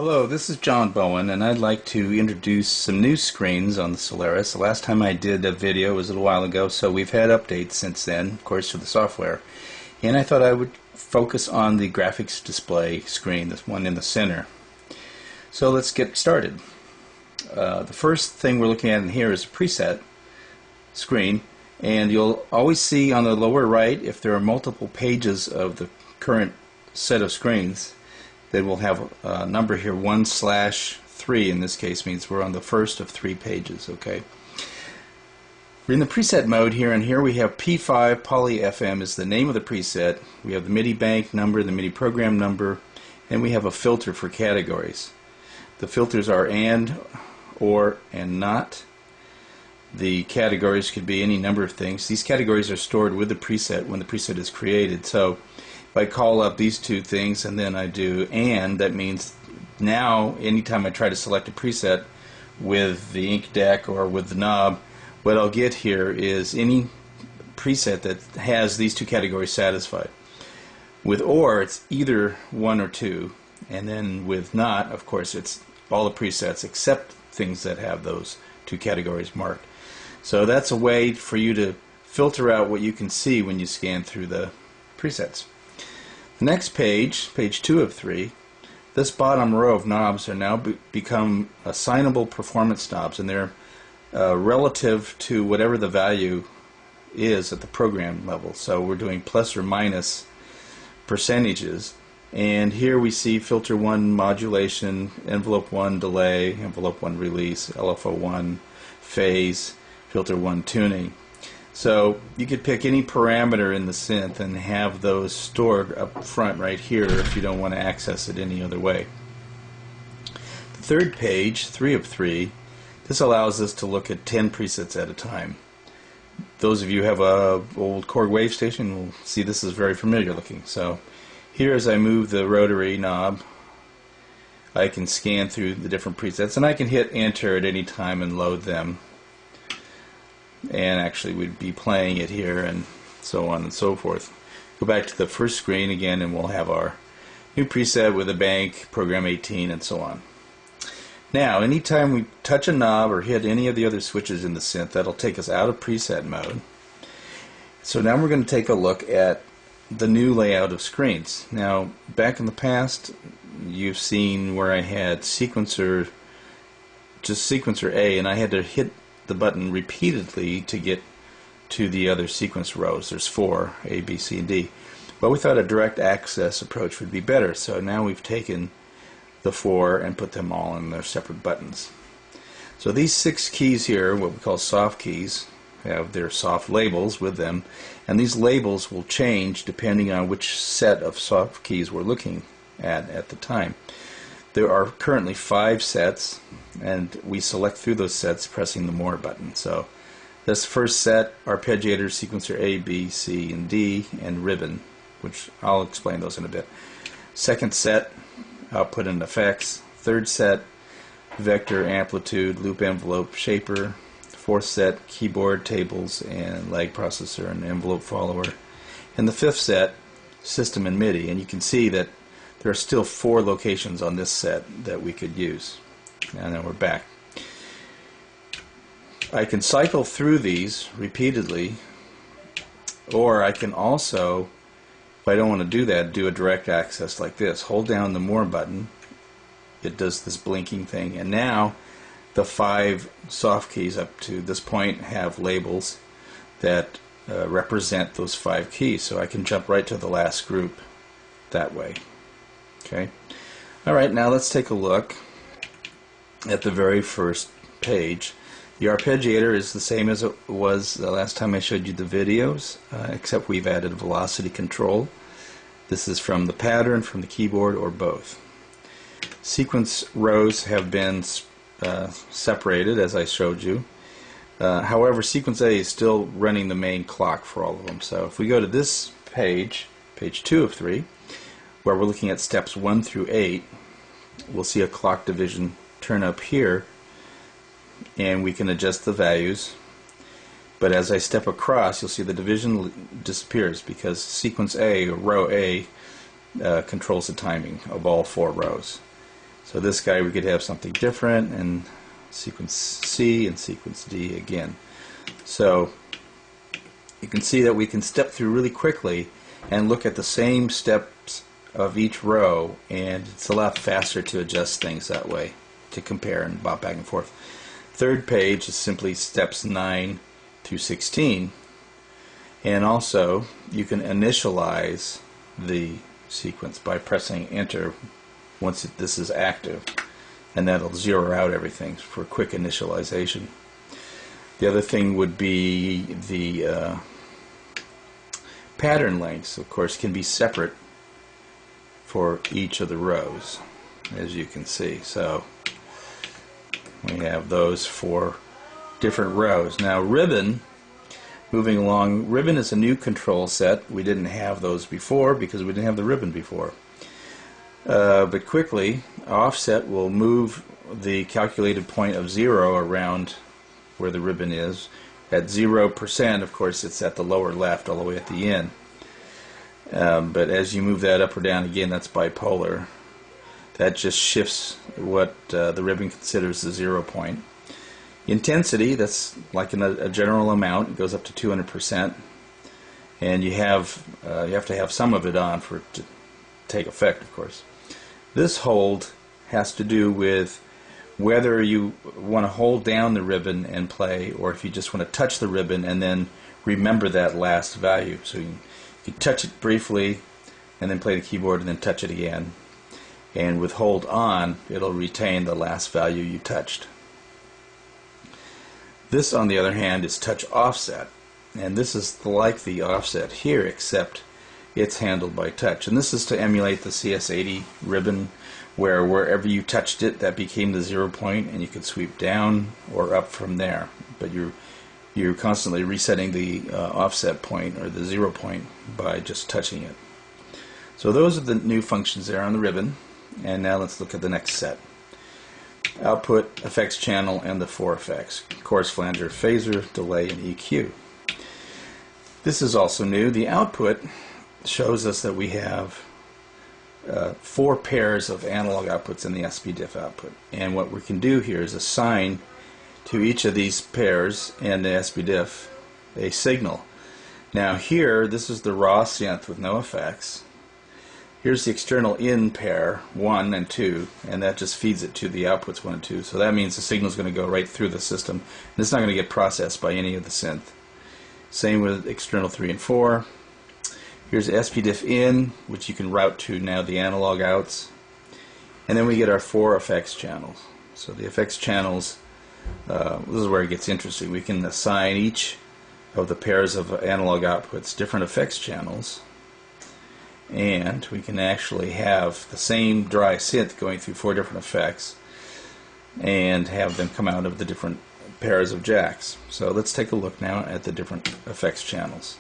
Hello, this is John Bowen, and I'd like to introduce some new screens on the Solaris. The last time I did a video was a little while ago, so we've had updates since then, of course, for the software. And I thought I would focus on the graphics display screen, this one in the center. So let's get started. The first thing we're looking at in here is a preset screen, and you'll always see on the lower right, if there are multiple pages of the current set of screens, they will have a number here, 1/3 in this case, means we're on the first of 3 pages, okay? We're in the preset mode here, and here we have P5 Poly FM is the name of the preset. We have the MIDI bank number, the MIDI program number, and we have a filter for categories. The filters are and, or, and not. The categories could be any number of things. These categories are stored with the preset when the preset is created. So if I call up these two things and then I do and, that means now anytime I try to select a preset with the ink deck or with the knob, what I'll get here is any preset that has these two categories satisfied. With or, it's either 1 or 2, and then with not, of course, it's all the presets except things that have those two categories marked. So that's a way for you to filter out what you can see when you scan through the presets. The next page, page 2 of 3, this bottom row of knobs are now become assignable performance knobs, and they're relative to whatever the value is at the program level. So we're doing plus or minus percentages, and here we see filter 1 modulation, envelope 1 delay, envelope 1 release, LFO 1 phase, filter 1 tuning. So you could pick any parameter in the synth and have those stored up front right here if you don't want to access it any other way. The third page, 3 of 3, this allows us to look at 10 presets at a time. Those of you who have a old Korg wave station will see this is very familiar looking. So here, as I move the rotary knob, I can scan through the different presets, and I can hit enter at any time and load them. And actually we'd be playing it here and so on and so forth. Go back to the first screen again and we'll have our new preset with a bank, program 18, and so on. Now anytime we touch a knob or hit any of the other switches in the synth, that'll take us out of preset mode. So now we're going to take a look at the new layout of screens. Now back in the past you've seen where I had sequencer, just sequencer A, and I had to hit the button repeatedly to get to the other sequence rows. There's 4, A, B, C, and D. But we thought a direct access approach would be better, so now we've taken the 4 and put them all in their separate buttons. So these 6 keys here, what we call soft keys, have their soft labels with them, and these labels will change depending on which set of soft keys we're looking at the time. There are currently 5 sets, and we select through those sets pressing the More button. So this first set, arpeggiator, sequencer A, B, C, and D, and ribbon, which I'll explain those in a bit. Second set, output and effects. Third set, vector, amplitude, loop envelope, shaper. Fourth set, keyboard, tables, and lag processor and envelope follower. And the fifth set, system and MIDI. And you can see that there are still 4 locations on this set that we could use. And then we're back. I can cycle through these repeatedly, or I can also, if I don't want to do that, do a direct access like this. Hold down the More button. It does this blinking thing, and now the 5 soft keys up to this point have labels that represent those 5 keys, so I can jump right to the last group that way. Okay. Alright, now let's take a look at the very first page. The arpeggiator is the same as it was the last time I showed you the videos, except we've added velocity control. This is from the pattern, from the keyboard, or both. Sequence rows have been separated, as I showed you. However, sequence A is still running the main clock for all of them. So if we go to this page, page 2 of 3, where we're looking at steps 1 through 8, we'll see a clock division turn up here, and we can adjust the values. But as I step across, you'll see the division disappears because sequence A, or row A, controls the timing of all 4 rows. So this guy we could have something different, and sequence C and sequence D again. So you can see that we can step through really quickly and look at the same steps of each row, and it's a lot faster to adjust things that way, to compare and bop back and forth. Third page is simply steps 9 through 16, and also you can initialize the sequence by pressing enter once this is active, and that'll zero out everything for quick initialization. The other thing would be the pattern lengths, of course, can be separate for each of the rows, as you can see. So we have those for different rows. Now ribbon, moving along, ribbon is a new control set. We didn't have those before because we didn't have the ribbon before. But quickly, offset will move the calculated point of 0 around where the ribbon is. At 0%, of course, it's at the lower left all the way at the end. But as you move that up or down, again, that's bipolar. That just shifts what the ribbon considers the 0 point. Intensity, that's like a general amount. It goes up to 200%, and you have to have some of it on for it to take effect, of course. This hold has to do with whether you want to hold down the ribbon and play, or if you just want to touch the ribbon and then remember that last value. So you touch it briefly and then play the keyboard and then touch it again. And with hold on, it'll retain the last value you touched. This, on the other hand, is touch offset. And this is like the offset here, except it's handled by touch. And this is to emulate the CS80 ribbon, where wherever you touched it, that became the 0 point, and you could sweep down or up from there. But you're constantly resetting the offset point, or the 0 point, by just touching it. So those are the new functions there on the ribbon. And now let's look at the next set. Output, effects channel, and the 4 effects: chorus, flanger, phaser, delay, and EQ. This is also new. The output shows us that we have 4 pairs of analog outputs in the SPDIF output. And what we can do here is assign to each of these pairs in the SPDIF a signal. Now here, this is the raw synth with no effects. Here's the external in pair, 1 and 2, and that just feeds it to the outputs 1 and 2. So that means the signal is going to go right through the system, and it's not going to get processed by any of the synth. Same with external 3 and 4. Here's SPDIF in, which you can route to now the analog outs. And then we get our 4 effects channels. So the effects channels, this is where it gets interesting. We can assign each of the pairs of analog outputs different effects channels. And we can actually have the same dry synth going through 4 different effects and have them come out of the different pairs of jacks. So let's take a look now at the different effects channels.